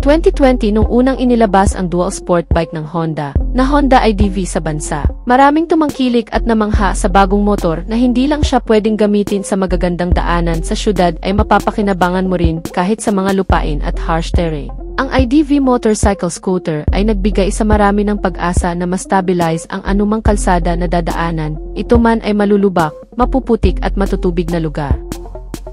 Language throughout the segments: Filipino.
2020 nung unang inilabas ang dual sport bike ng Honda, na Honda IDV sa bansa. Maraming tumangkilik at namangha sa bagong motor na hindi lang siya pwedeng gamitin sa magagandang daanan sa syudad ay mapapakinabangan mo rin kahit sa mga lupain at harsh terrain. Ang IDV motorcycle scooter ay nagbigay sa marami ng pag-asa na ma-stabilize ang anumang kalsada na dadaanan, ito man ay malulubak, mapuputik at matutubig na lugar.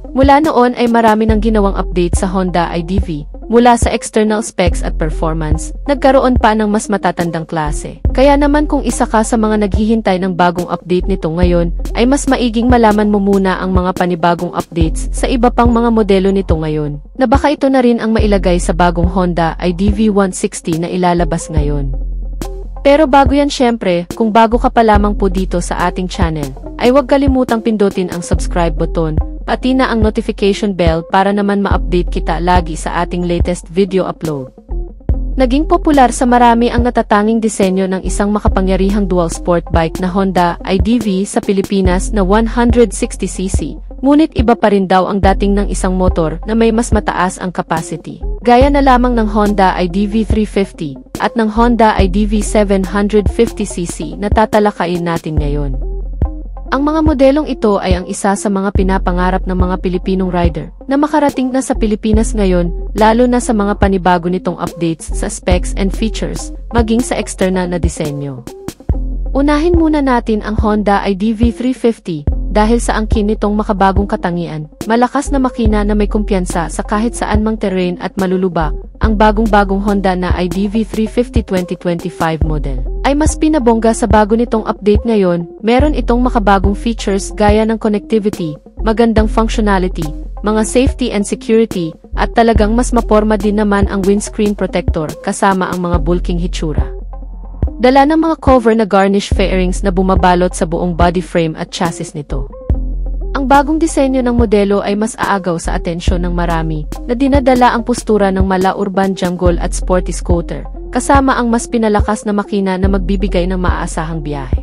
Mula noon ay marami nang ginawang update sa Honda IDV. Mula sa external specs at performance, nagkaroon pa ng mas matatandang klase. Kaya naman kung isa ka sa mga naghihintay ng bagong update nito ngayon, ay mas maiging malaman mo muna ang mga panibagong updates sa iba pang mga modelo nito ngayon, na baka ito na rin ang mailagay sa bagong Honda IDV 160 na ilalabas ngayon. Pero bago yan syempre, kung bago ka pa lamang po dito sa ating channel, ay huwag kalimutang pindutin ang subscribe button, pati na ang notification bell para naman ma-update kita lagi sa ating latest video upload. Naging popular sa marami ang natatanging disenyo ng isang makapangyarihang dual sport bike na Honda IDV sa Pilipinas na 160cc, ngunit iba pa rin daw ang dating ng isang motor na may mas mataas ang capacity. Gaya na lamang ng Honda IDV 350 at ng Honda IDV 750cc na tatalakayin natin ngayon. Ang mga modelong ito ay ang isa sa mga pinapangarap ng mga Pilipinong rider na makarating na sa Pilipinas ngayon, lalo na sa mga panibago nitong updates sa specs and features, maging sa external na disenyo. Unahin muna natin ang Honda IDV 350 dahil sa angkin nitong makabagong katangian, malakas na makina na may kumpiyansa sa kahit saan mang terrain at malulubak. Ang bagong-bagong Honda na IDV 350 2025 model ay mas pinabongga sa bago nitong update ngayon. Meron itong makabagong features gaya ng connectivity, magandang functionality, mga safety and security, at talagang mas maporma din naman ang windscreen protector kasama ang mga bulking hitsura. Dala ng mga cover na garnish fairings na bumabalot sa buong body frame at chassis nito. Ang bagong disenyo ng modelo ay mas aagaw sa atensyon ng marami na dinadala ang postura ng mala urban jungle at sporty scooter, kasama ang mas pinalakas na makina na magbibigay ng maaasahang biyahe.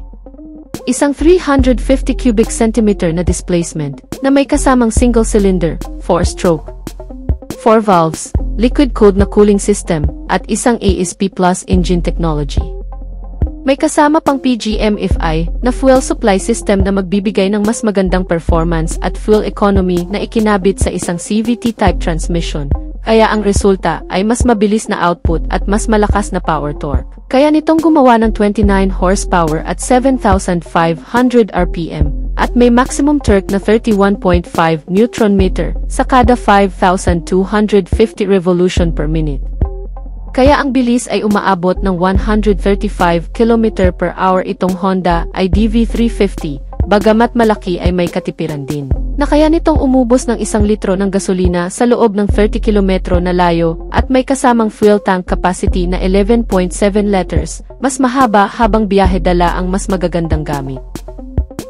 Isang 350 cubic centimeter na displacement na may kasamang single cylinder, 4-stroke, 4 valves, liquid-cooled na cooling system, at isang ASP Plus engine technology. May kasama pang PGM-FI na fuel supply system na magbibigay ng mas magandang performance at fuel economy na ikinabit sa isang CVT-type transmission, kaya ang resulta ay mas mabilis na output at mas malakas na power torque. Kaya nitong gumawa ng 29 horsepower at 7,500 RPM, at may maximum torque na 31.5 Nm sa kada 5,250 revolution per minute. Kaya ang bilis ay umaabot ng 135 km/h itong Honda IDV 350, bagamat malaki ay may katipiran din. Na kaya nitong umubos ng 1 litro ng gasolina sa loob ng 30 km na layo at may kasamang fuel tank capacity na 11.7 liters, mas mahaba habang biyahe dala ang mas magagandang gamit.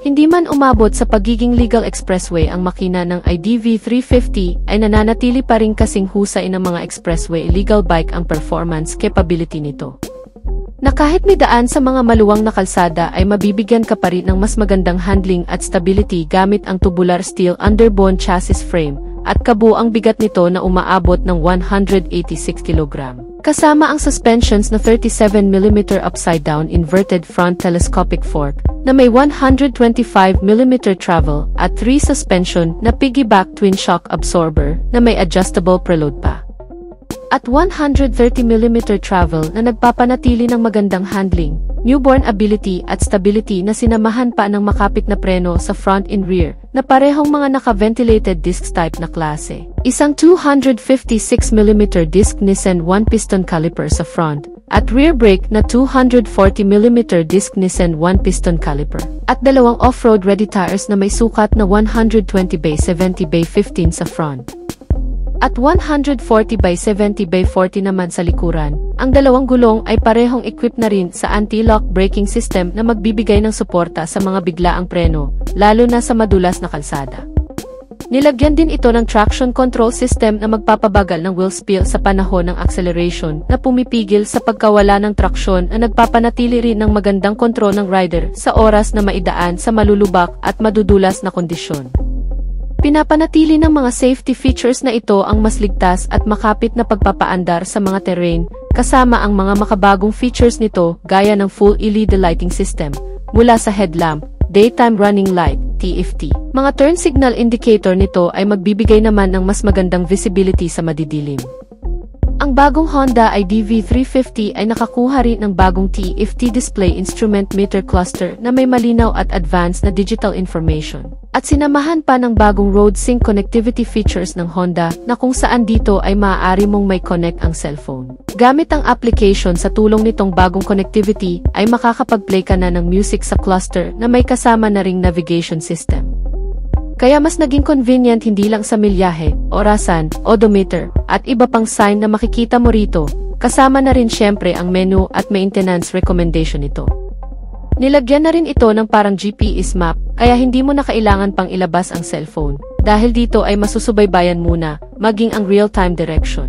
Hindi man umabot sa pagiging legal expressway ang makina ng IDV 350 ay nananatili pa rin kasing husay ng mga expressway legal bike ang performance capability nito. Na kahit may daan sa mga maluwang na kalsada ay mabibigyan ka pa rin ng mas magandang handling at stability gamit ang tubular steel underbone chassis frame at kabuuang bigat nito na umaabot ng 186 kg. Kasama ang suspensions na 37mm upside-down inverted front telescopic fork na may 125mm travel at 3 suspension na piggyback twin shock absorber na may adjustable preload pa. At 130mm travel na nagpapanatili ng magandang handling, newborn ability at stability na sinamahan pa ng makapit na preno sa front and rear na parehong mga naka-ventilated discs type na klase. Isang 256mm disc Nissan 1-piston caliper sa front at rear brake na 240mm disc Nissan 1-piston caliper at dalawang off-road ready tires na may sukat na 120/70/15 sa front. At 140/70/40 naman sa likuran, ang dalawang gulong ay parehong equipped na rin sa anti-lock braking system na magbibigay ng suporta sa mga biglaang preno, lalo na sa madulas na kalsada. Nilagyan din ito ng traction control system na magpapabagal ng wheel speed sa panahon ng acceleration na pumipigil sa pagkawala ng traksyon na nagpapanatili rin ng magandang kontrol ng rider sa oras na maidaan sa malulubak at madudulas na kondisyon. Pinapanatili ng mga safety features na ito ang mas ligtas at makapit na pagpapaandar sa mga terrain, kasama ang mga makabagong features nito gaya ng full LED lighting system, mula sa headlamp, daytime running light, TFT. Mga turn signal indicator nito ay magbibigay naman ng mas magandang visibility sa madidilim. Ang bagong Honda iDV350 ay nakakuha rin ng bagong TFT display instrument meter cluster na may malinaw at advanced na digital information. At sinamahan pa ng bagong road sync connectivity features ng Honda na kung saan dito ay maaari mong may connect ang cellphone. Gamit ang application sa tulong nitong bagong connectivity ay makakapag-play ka na ng music sa cluster na may kasama na ring navigation system. Kaya mas naging convenient hindi lang sa milyahe, orasan, odometer, at iba pang sign na makikita mo rito, kasama na rin syempre ang menu at maintenance recommendation nito. Nilagyan na rin ito ng parang GPS map, kaya hindi mo na kailangan pang ilabas ang cellphone, dahil dito ay masusubaybayan muna, maging ang real-time direction.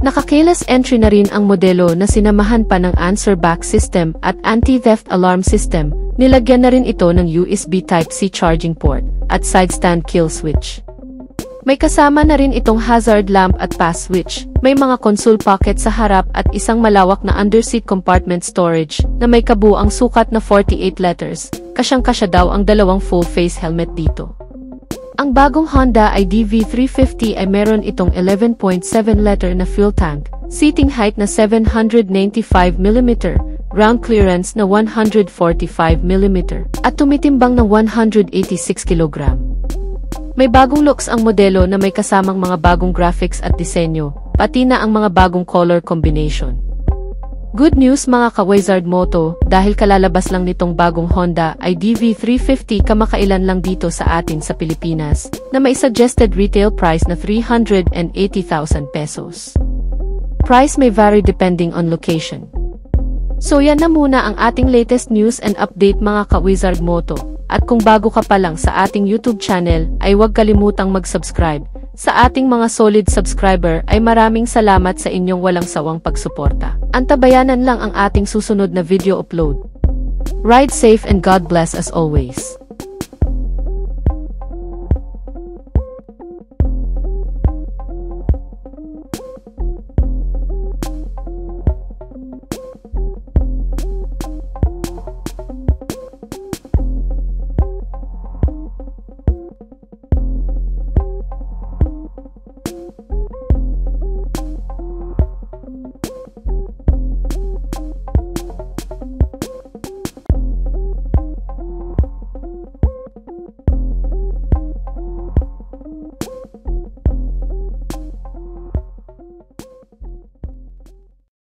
Naka-keyless entry na rin ang modelo na sinamahan pa ng answer back system at anti-theft alarm system. Nilagyan na rin ito ng USB Type-C charging port at side stand kill switch. May kasama na rin itong hazard lamp at pass switch. May mga console pocket sa harap at isang malawak na underseat compartment storage na may kabuuang sukat na 48 letters. Kasyang-kasya daw ang dalawang full-face helmet dito. Ang bagong Honda iDV350 ay meron itong 11.7 liter na fuel tank, seating height na 795mm, ground clearance na 145mm, at tumitimbang ng 186 kg. May bagong looks ang modelo na may kasamang mga bagong graphics at disenyo, pati na ang mga bagong color combination. Good news mga ka-Wizard Moto, dahil kalalabas lang nitong bagong Honda iDV350 kamakailan lang dito sa atin sa Pilipinas, na may suggested retail price na 380,000 pesos. Price may vary depending on location. So yan na muna ang ating latest news and update mga ka-Wizard Moto, at kung bago ka pa lang sa ating YouTube channel ay huwag kalimutang mag-subscribe. Sa ating mga solid subscriber ay maraming salamat sa inyong walang sawang pagsuporta. Antabayanan lang ang ating susunod na video upload. Ride safe and God bless as always.